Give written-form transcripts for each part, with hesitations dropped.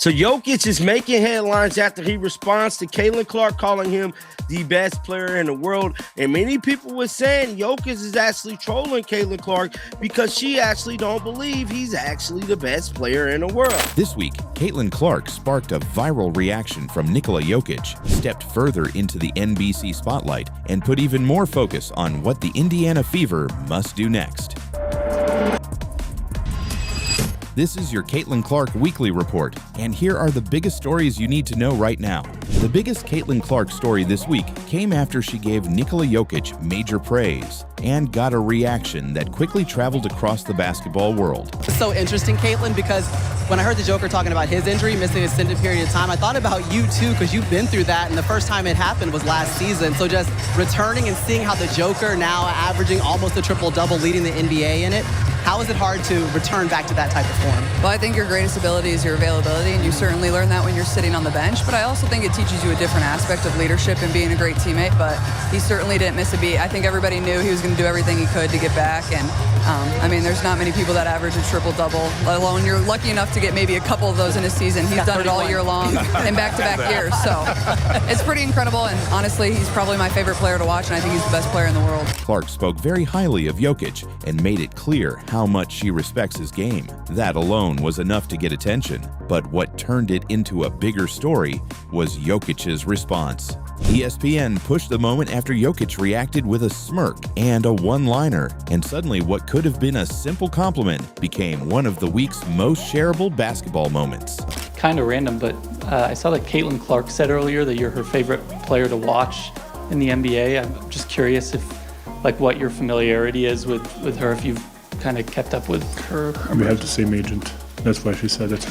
So Jokic is making headlines after he responds to Caitlin Clark calling him the best player in the world. And many people were saying Jokic is actually trolling Caitlin Clark because she actually don't believe he's actually the best player in the world. This week, Caitlin Clark sparked a viral reaction from Nikola Jokic, stepped further into the NBC spotlight, and put even more focus on what the Indiana Fever must do next. This is your Caitlin Clark Weekly Report, and here are the biggest stories you need to know right now. The biggest Caitlin Clark story this week came after she gave Nikola Jokic major praise and got a reaction that quickly traveled across the basketball world. It's so interesting, Caitlin, because when I heard the Joker talking about his injury, missing an extended period of time, I thought about you too, because you've been through that, and the first time it happened was last season. So just returning and seeing how the Joker now averaging almost a triple-double, leading the NBA in it, how is it hard to return back to that type of form? Well, I think your greatest ability is your availability, and you certainly learn that when you're sitting on the bench, but I also think it teaches you a different aspect of leadership and being a great teammate, but he certainly didn't miss a beat. I think everybody knew he was going to do everything he could to get back, and I mean, there's not many people that average a triple-double, let alone you're lucky enough to get maybe a couple of those in a season. He's done it all year long in back-to-back years, so it's pretty incredible, and honestly, he's probably my favorite player to watch, and I think he's the best player in the world. Clark spoke very highly of Jokic and made it clear how much she respects his game. That alone was enough to get attention, but what turned it into a bigger story was Jokic's response. ESPN pushed the moment after Jokic reacted with a smirk and a one-liner, and suddenly what could have been a simple compliment became one of the week's most shareable basketball moments. Kind of random, but I saw that Caitlin Clark said earlier that you're her favorite player to watch in the NBA. I'm just curious if, what your familiarity is with her, if you've kind of kept up with her. We have the same agent. That's why she said it.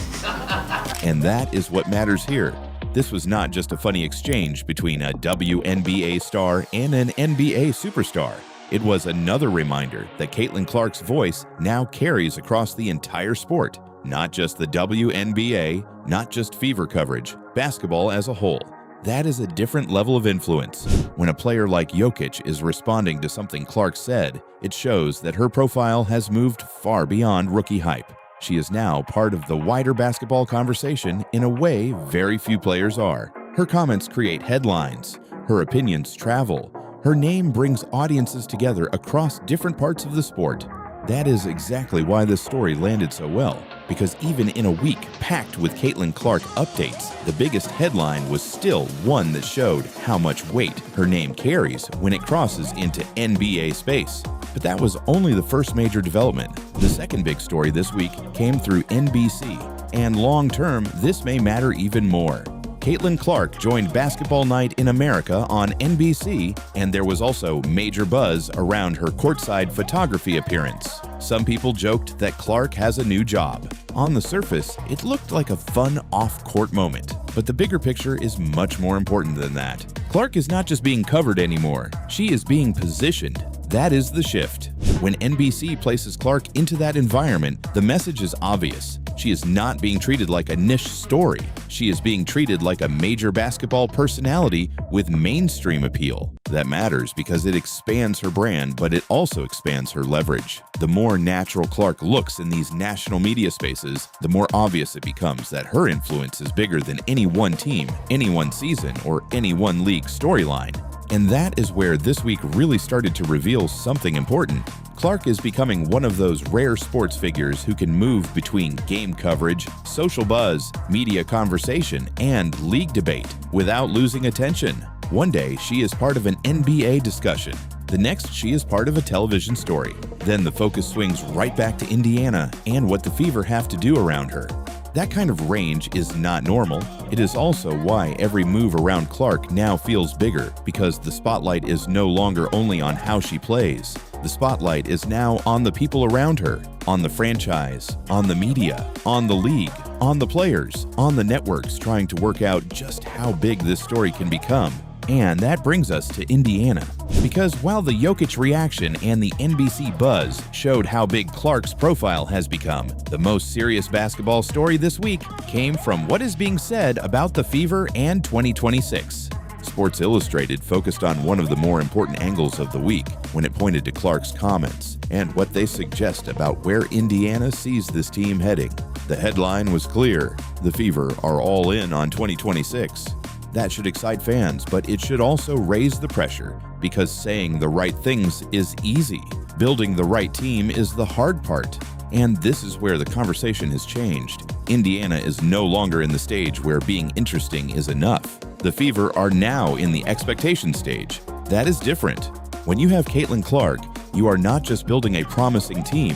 And that is what matters here. This was not just a funny exchange between a WNBA star and an NBA superstar. It was another reminder that Caitlin Clark's voice now carries across the entire sport, not just the WNBA, not just Fever coverage, basketball as a whole. That is a different level of influence. When a player like Jokic is responding to something Clark said, it shows that her profile has moved far beyond rookie hype. She is now part of the wider basketball conversation in a way very few players are. Her comments create headlines. Her opinions travel. Her name brings audiences together across different parts of the sport. That is exactly why this story landed so well, because even in a week packed with Caitlin Clark updates, the biggest headline was still one that showed how much weight her name carries when it crosses into NBA space. But that was only the first major development. The second big story this week came through NBC, and long-term, this may matter even more. Caitlin Clark joined Basketball Night in America on NBC, and there was also major buzz around her courtside photography appearance. Some people joked that Clark has a new job. On the surface, it looked like a fun off-court moment, but the bigger picture is much more important than that. Clark is not just being covered anymore, she is being positioned. That is the shift. When NBC places Clark into that environment, the message is obvious. She is not being treated like a niche story. She is being treated like a major basketball personality with mainstream appeal. That matters because it expands her brand, but it also expands her leverage. The more natural Clark looks in these national media spaces, the more obvious it becomes that her influence is bigger than any one team, any one season, or any one league storyline. And that is where this week really started to reveal something important. Clark is becoming one of those rare sports figures who can move between game coverage, social buzz, media conversation, and league debate without losing attention. One day, she is part of an NBA discussion. The next, she is part of a television story. Then the focus swings right back to Indiana and what the Fever have to do around her. That kind of range is not normal. It is also why every move around Clark now feels bigger, because the spotlight is no longer only on how she plays. The spotlight is now on the people around her, on the franchise, on the media, on the league, on the players, on the networks trying to work out just how big this story can become. And that brings us to Indiana. Because while the Jokic reaction and the NBC buzz showed how big Clark's profile has become, the most serious basketball story this week came from what is being said about the Fever and 2026. Sports Illustrated focused on one of the more important angles of the week when it pointed to Clark's comments and what they suggest about where Indiana sees this team heading. The headline was clear. The Fever are all in on 2026. That should excite fans, but it should also raise the pressure, because saying the right things is easy. Building the right team is the hard part. And this is where the conversation has changed. Indiana is no longer in the stage where being interesting is enough. The Fever are now in the expectation stage. That is different. When you have Caitlin Clark, you are not just building a promising team.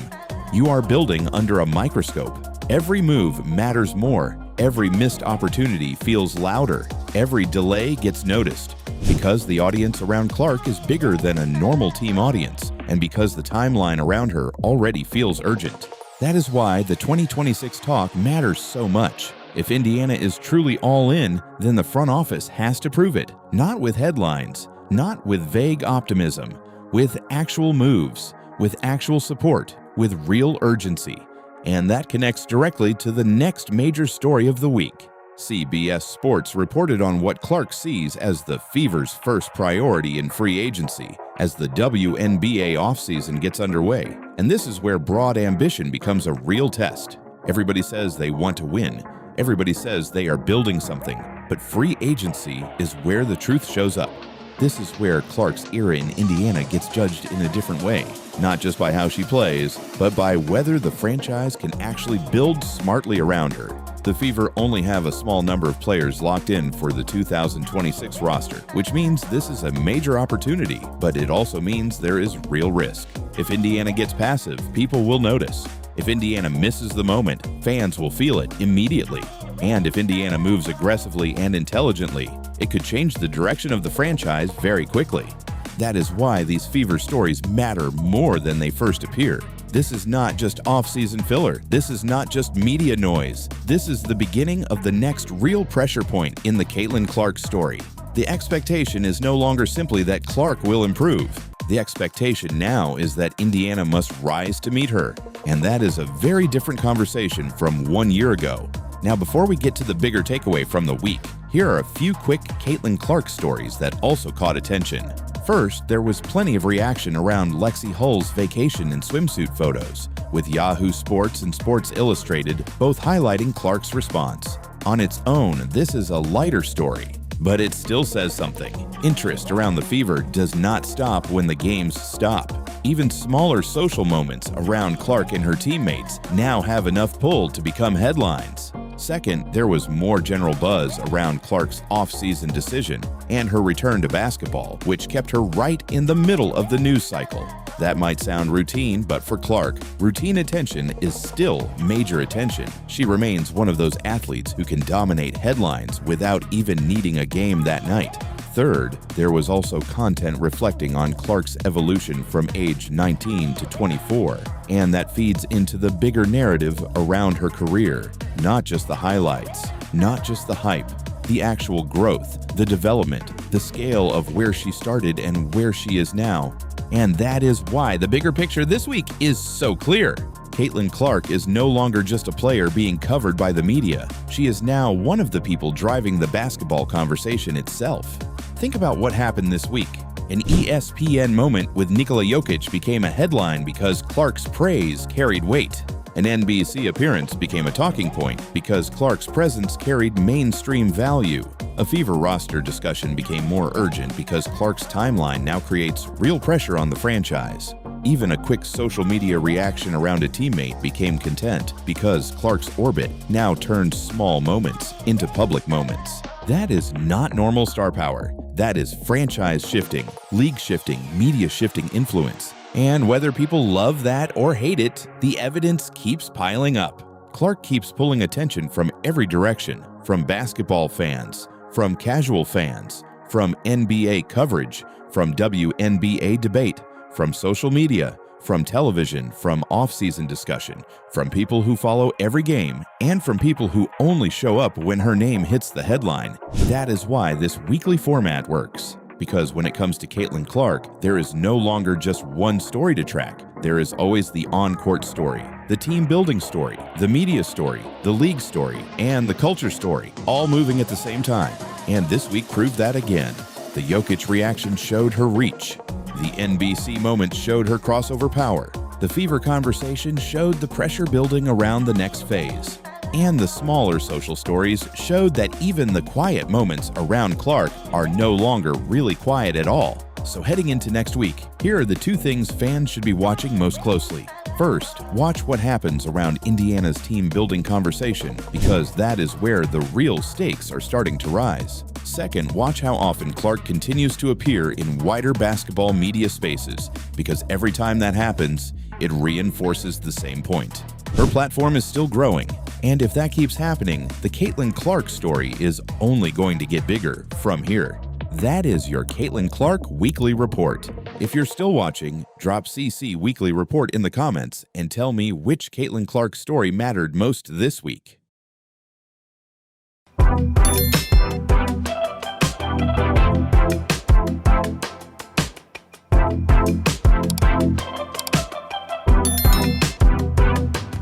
You are building under a microscope. Every move matters more. Every missed opportunity feels louder. Every delay gets noticed. Because the audience around Clark is bigger than a normal team audience, and because the timeline around her already feels urgent. That is why the 2026 talk matters so much. If Indiana is truly all in, then the front office has to prove it. Not with headlines, not with vague optimism, with actual moves, with actual support, with real urgency. And that connects directly to the next major story of the week. CBS Sports reported on what Clark sees as the Fever's first priority in free agency as the WNBA offseason gets underway. And this is where broad ambition becomes a real test. Everybody says they want to win. Everybody says they are building something. But free agency is where the truth shows up. This is where Clark's era in Indiana gets judged in a different way, not just by how she plays, but by whether the franchise can actually build smartly around her. The Fever only have a small number of players locked in for the 2026 roster, which means this is a major opportunity, but it also means there is real risk. If Indiana gets passive, people will notice. If Indiana misses the moment, fans will feel it immediately. And if Indiana moves aggressively and intelligently, it could change the direction of the franchise very quickly. That is why these Fever stories matter more than they first appear. This is not just off-season filler. This is not just media noise. This is the beginning of the next real pressure point in the Caitlin Clark story. The expectation is no longer simply that Clark will improve. The expectation now is that Indiana must rise to meet her. And that is a very different conversation from 1 year ago. Now, before we get to the bigger takeaway from the week, here are a few quick Caitlin Clark stories that also caught attention. First, there was plenty of reaction around Lexi Hull's vacation and swimsuit photos, with Yahoo Sports and Sports Illustrated both highlighting Clark's response. On its own, this is a lighter story, but it still says something. Interest around the Fever does not stop when the games stop. Even smaller social moments around Clark and her teammates now have enough pull to become headlines. Second, there was more general buzz around Clark's off-season decision and her return to basketball, which kept her right in the middle of the news cycle. That might sound routine, but for Clark, routine attention is still major attention. She remains one of those athletes who can dominate headlines without even needing a game that night. Third, there was also content reflecting on Clark's evolution from age 19 to 24, and that feeds into the bigger narrative around her career. Not just the highlights, not just the hype, the actual growth, the development, the scale of where she started and where she is now. And that is why the bigger picture this week is so clear. Caitlin Clark is no longer just a player being covered by the media. She is now one of the people driving the basketball conversation itself. Think about what happened this week. An ESPN moment with Nikola Jokic became a headline because Clark's praise carried weight. An NBC appearance became a talking point because Clark's presence carried mainstream value. A Fever roster discussion became more urgent because Clark's timeline now creates real pressure on the franchise. Even a quick social media reaction around a teammate became content because Clark's orbit now turned small moments into public moments. That is not normal star power. That is franchise shifting, league shifting, media shifting influence. And whether people love that or hate it, the evidence keeps piling up. Clark keeps pulling attention from every direction, from basketball fans, from casual fans, from NBA coverage, from WNBA debate, from social media, from television, from off-season discussion, from people who follow every game, and from people who only show up when her name hits the headline. That is why this weekly format works. Because when it comes to Caitlin Clark, there is no longer just one story to track. There is always the on-court story, the team-building story, the media story, the league story, and the culture story, all moving at the same time. And this week proved that again. The Jokic reaction showed her reach. The NBC moment showed her crossover power. The Fever conversation showed the pressure building around the next phase. And the smaller social stories showed that even the quiet moments around Clark are no longer really quiet at all. So heading into next week, here are the 2 things fans should be watching most closely. First, watch what happens around Indiana's team building conversation, because that is where the real stakes are starting to rise. Second, watch how often Clark continues to appear in wider basketball media spaces, because every time that happens, it reinforces the same point. Her platform is still growing, and if that keeps happening, the Caitlin Clark story is only going to get bigger from here. That is your Caitlin Clark Weekly Report. If you're still watching, drop CC Weekly Report in the comments and tell me which Caitlin Clark story mattered most this week.